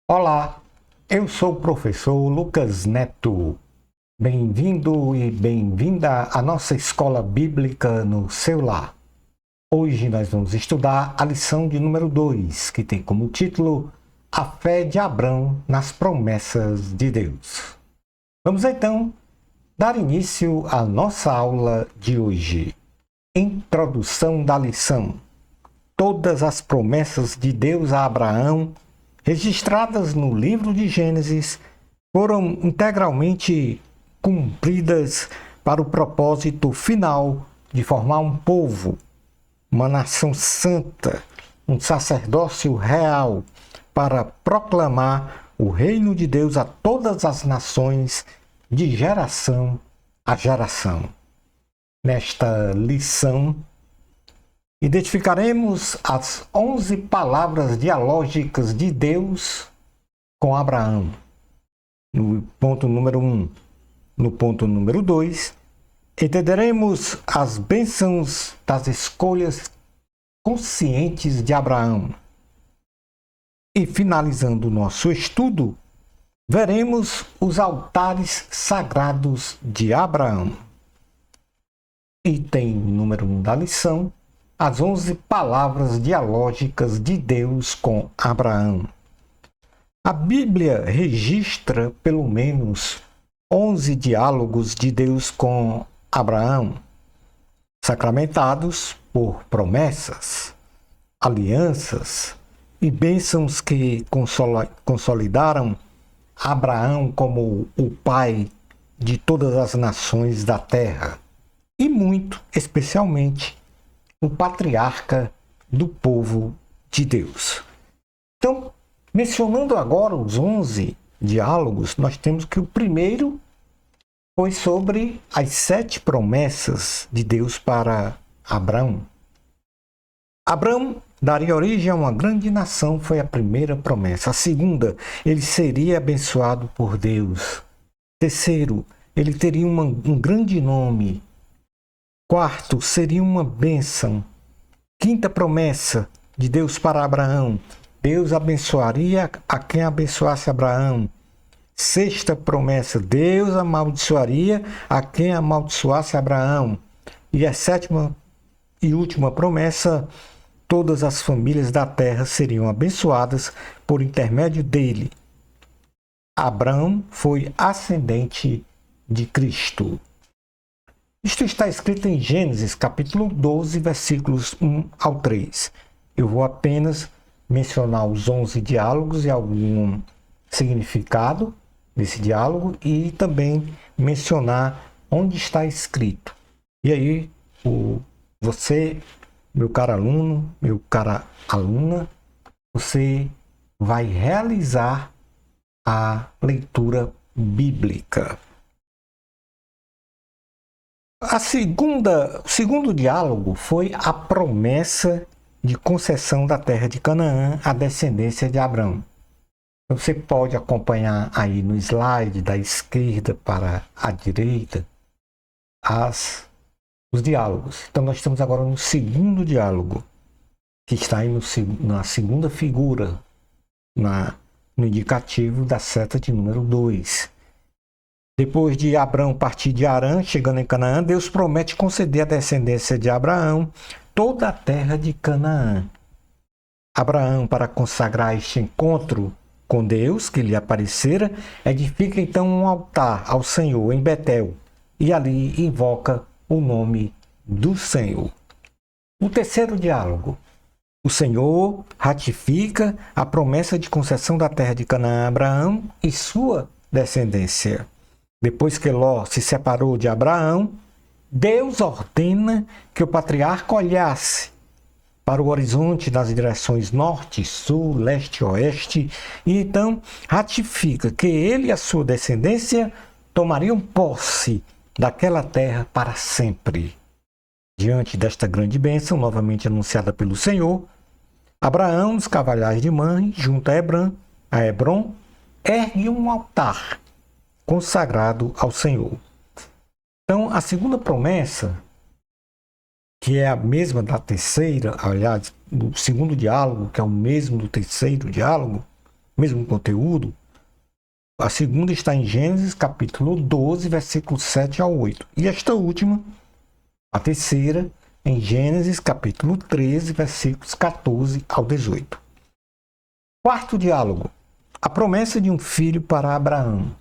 Olá, eu sou o professor Lucas Neto. Bem-vindo e bem-vinda à nossa escola bíblica no seu lar. Hoje nós vamos estudar a lição de número 2, que tem como título A Fé de Abrão nas Promessas de Deus. Vamos então dar início à nossa aula de hoje. Introdução da lição. Todas as promessas de Deus a Abraão registradas no livro de Gênesis, foram integralmente cumpridas para o propósito final de formar um povo, uma nação santa, um sacerdócio real, para proclamar o reino de Deus a todas as nações, de geração a geração. Nesta lição, identificaremos as 11 palavras dialógicas de Deus com Abraão. No ponto número 1. No ponto número 2, entenderemos as bênçãos das escolhas conscientes de Abraão. E finalizando o nosso estudo, veremos os altares sagrados de Abraão. Item número 1 da lição: as 11 palavras dialógicas de Deus com Abraão. A Bíblia registra pelo menos 11 diálogos de Deus com Abraão, sacramentados por promessas, alianças e bênçãos que consolidaram Abraão como o pai de todas as nações da terra e muito especialmente o patriarca do povo de Deus. Então, mencionando agora os 11 diálogos, nós temos que o primeiro foi sobre as 7 promessas de Deus para Abrão. Abrão daria origem a uma grande nação, foi a primeira promessa. A segunda, ele seria abençoado por Deus. Terceiro, ele teria um grande nome. Quarto, seria uma bênção. Quinta promessa de Deus para Abraão: Deus abençoaria a quem abençoasse Abraão. Sexta promessa: Deus amaldiçoaria a quem amaldiçoasse Abraão. E a sétima e última promessa: todas as famílias da terra seriam abençoadas por intermédio dele. Abraão foi ascendente de Cristo. Isto está escrito em Gênesis, capítulo 12, versículos 1 ao 3. Eu vou apenas mencionar os 11 diálogos e algum significado desse diálogo e também mencionar onde está escrito. E aí, você, meu caro aluno, meu cara aluna, você vai realizar a leitura bíblica. O segundo diálogo foi a promessa de concessão da terra de Canaã à descendência de Abrão. Você pode acompanhar aí no slide da esquerda para a direita os diálogos. Então nós estamos agora no segundo diálogo, que está aí na segunda figura, no indicativo da seta de número 2. Depois de Abrão partir de Harã, chegando em Canaã, Deus promete conceder à descendência de Abraão toda a terra de Canaã. Abraão, para consagrar este encontro com Deus, que lhe aparecera, edifica então um altar ao Senhor em Betel e ali invoca o nome do Senhor. O terceiro diálogo: o Senhor ratifica a promessa de concessão da terra de Canaã a Abraão e sua descendência. Depois que Ló se separou de Abraão, Deus ordena que o patriarca olhasse para o horizonte nas direções norte, sul, leste e oeste, e então ratifica que ele e a sua descendência tomariam posse daquela terra para sempre. Diante desta grande bênção, novamente anunciada pelo Senhor, Abraão, nos Cavalhais de Mamre, junto a Hebrom, ergue um altar consagrado ao Senhor. Então, a segunda promessa, que é a mesma da terceira, aliás, do segundo diálogo, que é o mesmo do terceiro diálogo, mesmo conteúdo. A segunda está em Gênesis capítulo 12, versículos 7 ao 8. E esta última, a terceira, em Gênesis capítulo 13, versículos 14 ao 18. Quarto diálogo. A promessa de um filho para Abraão.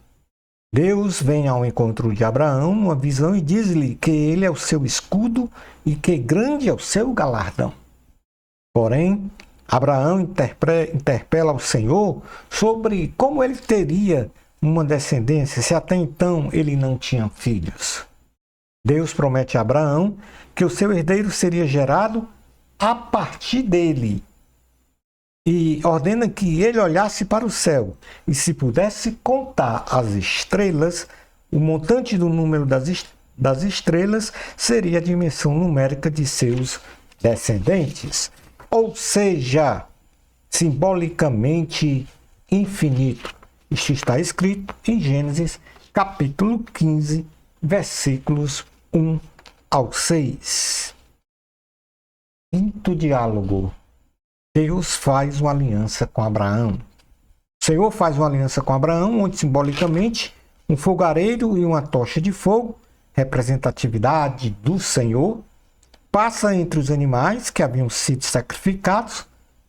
Deus vem ao encontro de Abraão numa visão e diz-lhe que ele é o seu escudo e que grande é o seu galardão. Porém, Abraão interpela ao Senhor sobre como ele teria uma descendência se até então ele não tinha filhos. Deus promete a Abraão que o seu herdeiro seria gerado a partir dele e ordena que ele olhasse para o céu e, se pudesse contar as estrelas, o montante do número das estrelas seria a dimensão numérica de seus descendentes. Ou seja, simbolicamente infinito. Isto está escrito em Gênesis capítulo 15, versículos 1 ao 6. Quinto diálogo. Deus faz uma aliança com Abraão. O Senhor faz uma aliança com Abraão, onde simbolicamente um fogareiro e uma tocha de fogo, representatividade do Senhor, passa entre os animais que haviam sido sacrificados,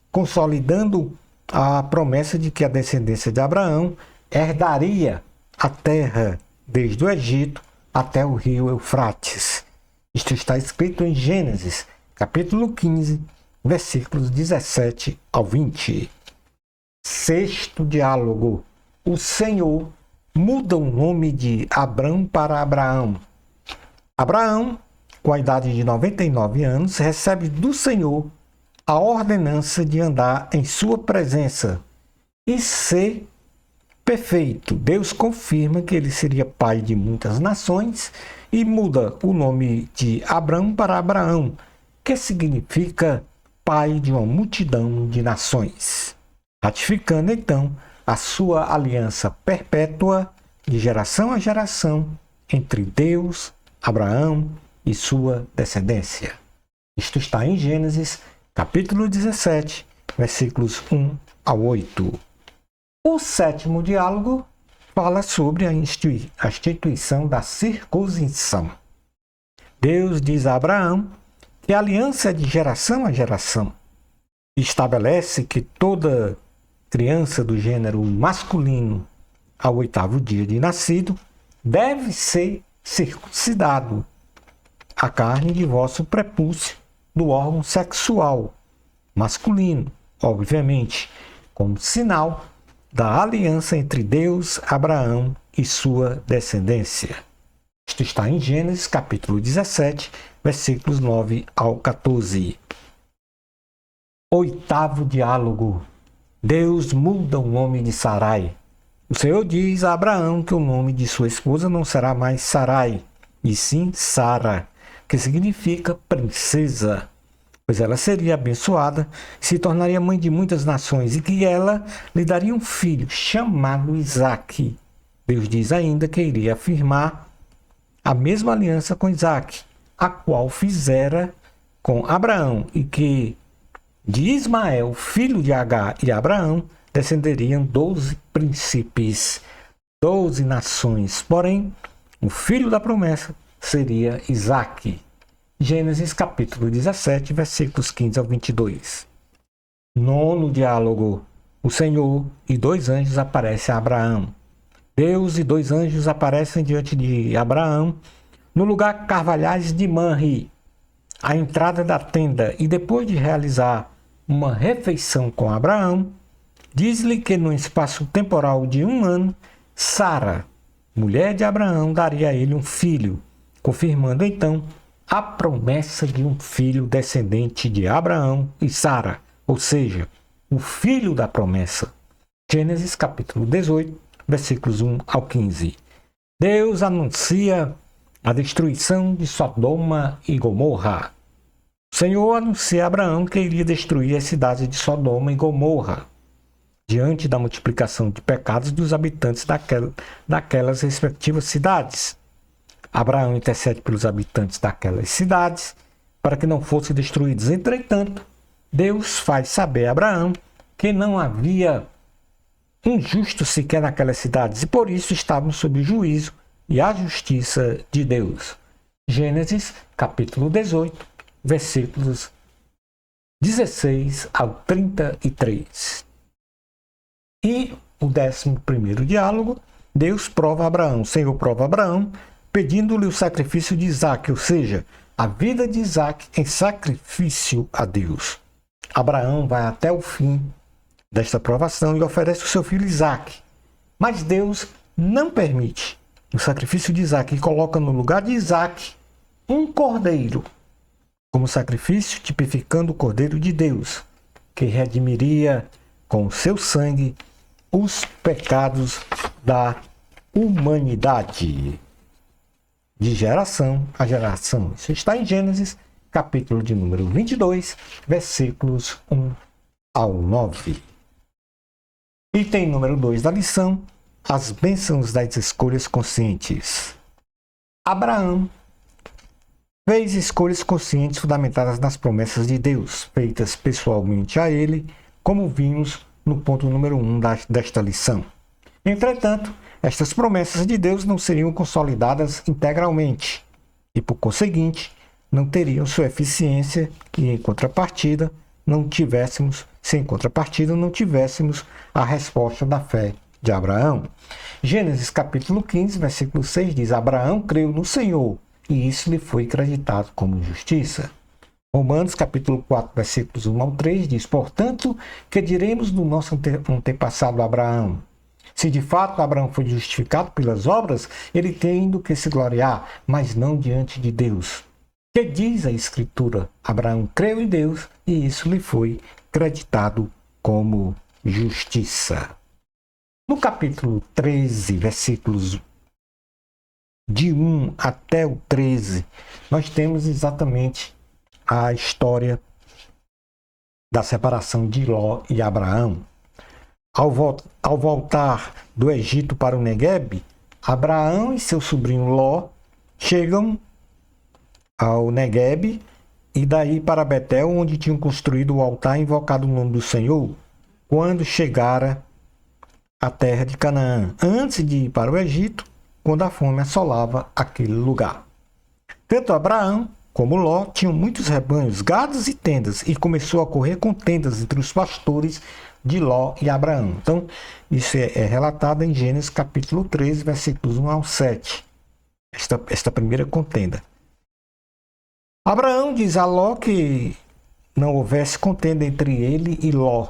consolidando a promessa de que a descendência de Abraão herdaria a terra desde o Egito até o rio Eufrates. Isto está escrito em Gênesis, capítulo 15, versículos 17 ao 20. Sexto diálogo. O Senhor muda o nome de Abrão para Abraão. Abraão, com a idade de 99 anos, recebe do Senhor a ordenança de andar em sua presença e ser perfeito. Deus confirma que ele seria pai de muitas nações e muda o nome de Abrão para Abraão, que significa pai de uma multidão de nações, ratificando então a sua aliança perpétua de geração a geração entre Deus, Abraão e sua descendência. Isto está em Gênesis, capítulo 17, versículos 1 ao 8. O sétimo diálogo fala sobre a instituição da circuncisão. Deus diz a Abraão que a aliança é de geração a geração. Estabelece que toda criança do gênero masculino ao 8º dia de nascido deve ser circuncidado a carne de vosso prepúcio do órgão sexual masculino, obviamente, como sinal da aliança entre Deus, Abraão e sua descendência. Isto está em Gênesis, capítulo 17, versículos 9 ao 14. Oitavo diálogo. Deus muda o nome de Sarai. O Senhor diz a Abraão que o nome de sua esposa não será mais Sarai, e sim Sara, que significa princesa, pois ela seria abençoada, se tornaria mãe de muitas nações e que ela lhe daria um filho chamado Isaque. Deus diz ainda que iria afirmar a mesma aliança com Isaque, a qual fizera com Abraão, e que de Ismael, filho de Agar e Abraão, descenderiam 12 príncipes, 12 nações. Porém, o filho da promessa seria Isaque. Gênesis capítulo 17, versículos 15 ao 22. Nono diálogo. O Senhor e 2 anjos aparecem a Abraão. Deus e 2 anjos aparecem diante de Abraão no lugar Carvalhais de Manre, à entrada da tenda, e depois de realizar uma refeição com Abraão, diz-lhe que no espaço temporal de 1 ano, Sara, mulher de Abraão, daria a ele um filho, confirmando então a promessa de um filho descendente de Abraão e Sara, ou seja, o filho da promessa. Gênesis capítulo 18, versículos 1 ao 15. Deus anuncia a destruição de Sodoma e Gomorra. O Senhor anuncia a Abraão que iria destruir as cidades de Sodoma e Gomorra, diante da multiplicação de pecados dos habitantes daquelas respectivas cidades. Abraão intercede pelos habitantes daquelas cidades para que não fossem destruídos. Entretanto, Deus faz saber a Abraão que não havia um justo sequer naquelas cidades, e por isso estavam sob o juízo e a justiça de Deus. Gênesis, capítulo 18, versículos 16 ao 33. E o 11º diálogo, Deus prova a Abraão, o Senhor prova a Abraão, pedindo-lhe o sacrifício de Isaque, ou seja, a vida de Isaque em sacrifício a Deus. Abraão vai até o fim desta provação e oferece o seu filho Isaque. Mas Deus não permite o sacrifício de Isaque e coloca no lugar de Isaque um cordeiro como sacrifício, tipificando o cordeiro de Deus, que redimiria com o seu sangue os pecados da humanidade, de geração a geração. Isso está em Gênesis, capítulo de número 22, versículos 1 ao 9. Item número 2 da lição: as bênçãos das escolhas conscientes. Abraão fez escolhas conscientes fundamentadas nas promessas de Deus, feitas pessoalmente a ele, como vimos no ponto número 1 desta lição. Entretanto, estas promessas de Deus não seriam consolidadas integralmente e, por conseguinte, não teriam sua eficiência e, em contrapartida, não tivéssemos a resposta da fé de Abraão. Gênesis capítulo 15, versículo 6 diz: Abraão creu no Senhor e isso lhe foi acreditado como justiça. Romanos capítulo 4, versículos 1 ao 3 diz: portanto, que diremos do nosso antepassado Abraão? Se de fato Abraão foi justificado pelas obras, ele tem do que se gloriar, mas não diante de Deus. Que diz a Escritura? Abraão creu em Deus e isso lhe foi acreditado como justiça. No capítulo 13, versículos de 1 até o 13, nós temos exatamente a história da separação de Ló e Abraão. Ao voltar do Egito para o Neguebe, Abraão e seu sobrinho Ló chegam ao Neguebe e daí para Betel, onde tinham construído o altar invocado o nome do Senhor, quando chegara à terra de Canaã, antes de ir para o Egito, quando a fome assolava aquele lugar. Tanto Abraão como Ló tinham muitos rebanhos, gados e tendas, e começou a correr com tendas entre os pastores de Ló e Abraão. Então, isso é relatado em Gênesis capítulo 13, versículos 1 ao 7. Esta primeira contenda. Abraão diz a Ló que não houvesse contenda entre ele e Ló,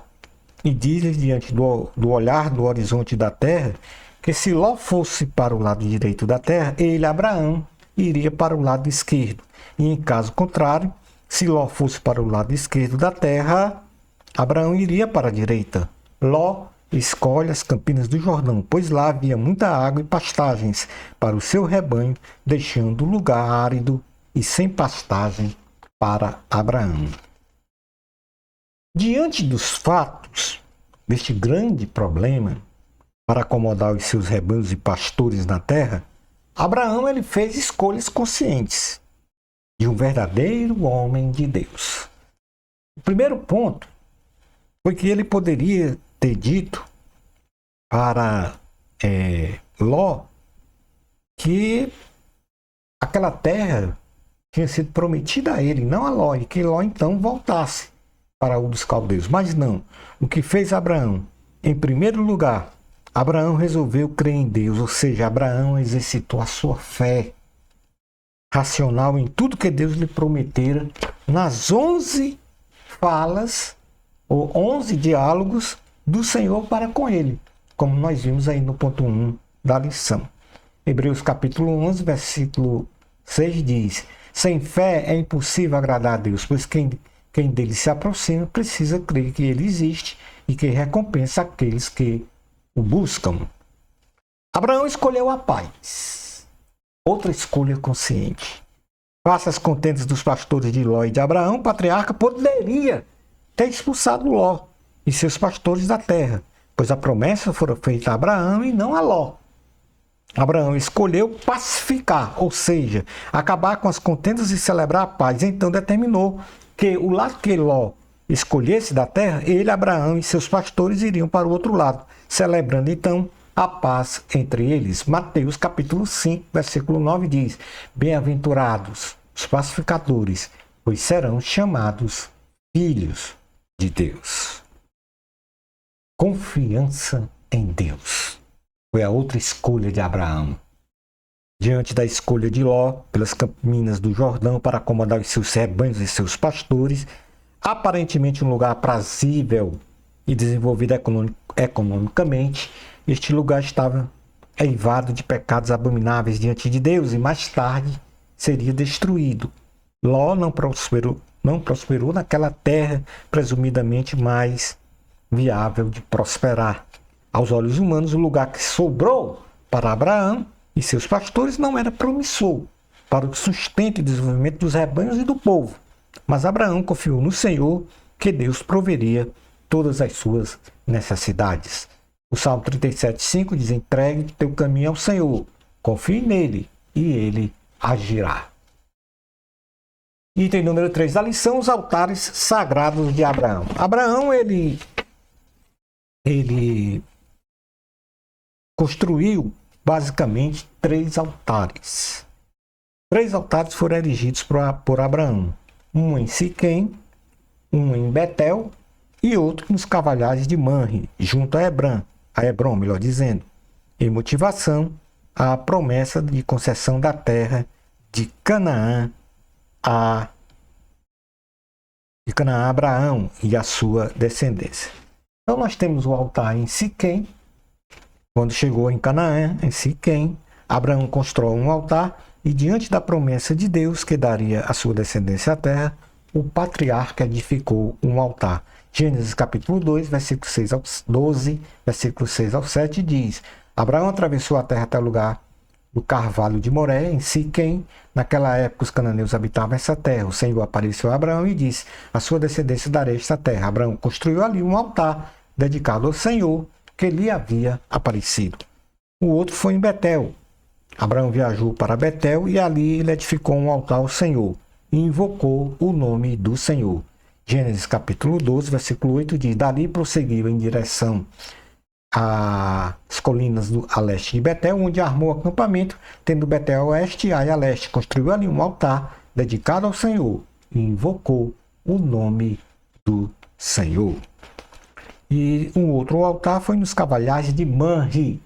e diz-lhe diante do olhar do horizonte da terra, que se Ló fosse para o lado direito da terra, ele, Abraão, iria para o lado esquerdo. E em caso contrário, se Ló fosse para o lado esquerdo da terra, Abraão iria para a direita. Ló escolhe as campinas do Jordão, pois lá havia muita água e pastagens para o seu rebanho, deixando o lugar árido e sem pastagem para Abraão. Diante dos fatos deste grande problema, para acomodar os seus rebanhos e pastores na terra, Abraão ele fez escolhas conscientes de um verdadeiro homem de Deus. O primeiro ponto foi que ele poderia ter dito para Ló que aquela terra tinha sido prometida a ele, não a Ló, e que Ló então voltasse para Ur dos Caldeus. Mas não. O que fez Abraão? Em primeiro lugar, Abraão resolveu crer em Deus, ou seja, Abraão exercitou a sua fé racional em tudo que Deus lhe prometera nas 11 falas ou 11 diálogos do Senhor para com ele, como nós vimos aí no ponto 1 da lição. Hebreus capítulo 11, versículo 6 diz: sem fé é impossível agradar a Deus, pois quem dele se aproxima precisa crer que ele existe e que recompensa aqueles que o buscam. Abraão escolheu a paz. Outra escolha consciente. Face às contendas dos pastores de Ló e de Abraão, o patriarca poderia ter expulsado Ló e seus pastores da terra, pois a promessa fora feita a Abraão e não a Ló. Abraão escolheu pacificar, ou seja, acabar com as contendas e celebrar a paz. Então determinou que o lado que Ló escolhesse da terra, ele, Abraão e seus pastores iriam para o outro lado, celebrando então a paz entre eles. Mateus capítulo 5, versículo 9 diz: Bem-aventurados os pacificadores, pois serão chamados filhos de Deus. Confiança em Deus foi a outra escolha de Abraão. Diante da escolha de Ló pelas campinas do Jordão para acomodar os seus rebanhos e seus pastores, aparentemente um lugar aprazível e desenvolvido economicamente, este lugar estava eivado de pecados abomináveis diante de Deus e mais tarde seria destruído. Ló não prosperou naquela terra presumidamente mais viável de prosperar. Aos olhos humanos, o lugar que sobrou para Abraão e seus pastores não era promissor para o sustento e desenvolvimento dos rebanhos e do povo. Mas Abraão confiou no Senhor que Deus proveria todas as suas necessidades. O Salmo 37,5 diz: entregue teu caminho ao Senhor, confie nele e ele agirá. Item número 3 da lição: os altares sagrados de Abraão. Abraão, ele construiu basicamente 3 altares. 3 altares foram erigidos por Abraão. Um em Siquém, um em Betel e outro nos Cavalhares de Manre, junto a Hebrom, melhor dizendo, em motivação à promessa de concessão da terra de Canaã a Abraão e a sua descendência. Então nós temos o altar em Siquém. Quando chegou em Canaã, em Siquém, Abraão constrói um altar e diante da promessa de Deus que daria a sua descendência à terra, o patriarca edificou um altar. Gênesis capítulo 2, versículo 6 ao 12, versículo 6 ao 7 diz: Abraão atravessou a terra até o lugar do Carvalho de Moré, em Siquém. Naquela época os cananeus habitavam essa terra. O Senhor apareceu a Abraão e disse: a sua descendência darei esta terra. Abraão construiu ali um altar dedicado ao Senhor que lhe havia aparecido. O outro foi em Betel. Abraão viajou para Betel e ali ele edificou um altar ao Senhor e invocou o nome do Senhor. Gênesis capítulo 12, versículo 8 diz: dali prosseguiu em direção às colinas a leste de Betel, onde armou acampamento, tendo Betel a oeste e Ai a leste. Construiu ali um altar dedicado ao Senhor e invocou o nome do Senhor. E um outro altar foi nos Cavalhares de Manre.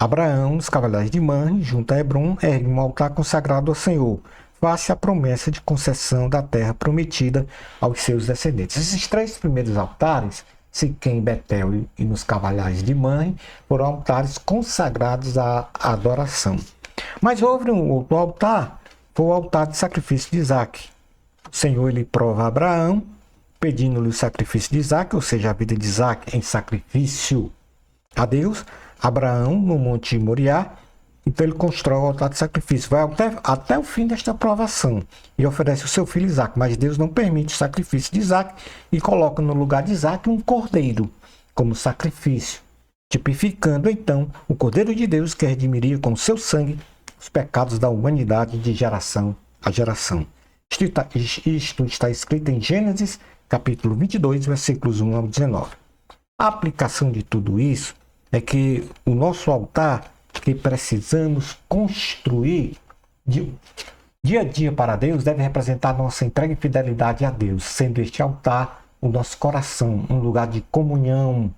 Abraão, nos Cavalhares de Manre, junto a Hebrom, ergue um altar consagrado ao Senhor, face à promessa de concessão da terra prometida aos seus descendentes. Esses 3 primeiros altares, Siquém, Betel e nos Cavalhares de Manre, foram altares consagrados à adoração. Mas houve um outro altar, foi o altar de sacrifício de Isaque. O Senhor ele prova a Abraão, pedindo-lhe o sacrifício de Isaque, ou seja, a vida de Isaque em sacrifício a Deus. Abraão, no Monte Moriá, então ele constrói o altar de sacrifício, vai até o fim desta provação e oferece o seu filho Isaque, mas Deus não permite o sacrifício de Isaque e coloca no lugar de Isaque um cordeiro como sacrifício, tipificando então o cordeiro de Deus que redimiria com seu sangue os pecados da humanidade de geração a geração. Isto está escrito em Gênesis capítulo 22, versículos 1 ao 19. A aplicação de tudo isso é que o nosso altar que precisamos construir dia a dia para Deus deve representar nossa entrega e fidelidade a Deus, sendo este altar o nosso coração, um lugar de comunhão,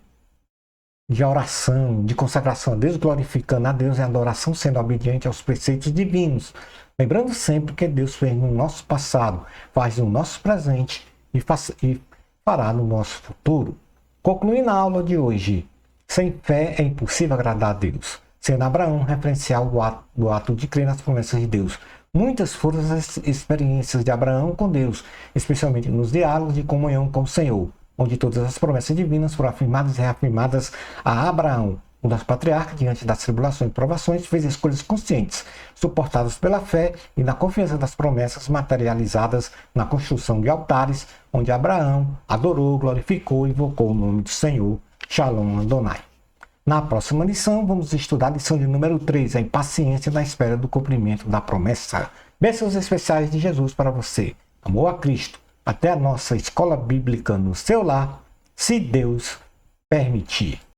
de oração, de consagração a Deus, glorificando a Deus em adoração, sendo obediente aos preceitos divinos, lembrando sempre que Deus fez no nosso passado, faz no nosso presente e fará no nosso futuro. Concluindo a aula de hoje, sem fé é impossível agradar a Deus, sendo Abraão referencial do ato de crer nas promessas de Deus. Muitas foram as experiências de Abraão com Deus, especialmente nos diálogos de comunhão com o Senhor, onde todas as promessas divinas foram afirmadas e reafirmadas a Abraão. O nosso patriarca, diante das tribulações e provações, fez escolhas conscientes, suportadas pela fé e na confiança das promessas materializadas na construção de altares, onde Abraão adorou, glorificou e invocou o nome do Senhor. Shalom Adonai. Na próxima lição, vamos estudar a lição de número 3, a impaciência na espera do cumprimento da promessa. Bênçãos especiais de Jesus para você. Amor a Cristo, até a nossa escola bíblica no seu lar, se Deus permitir.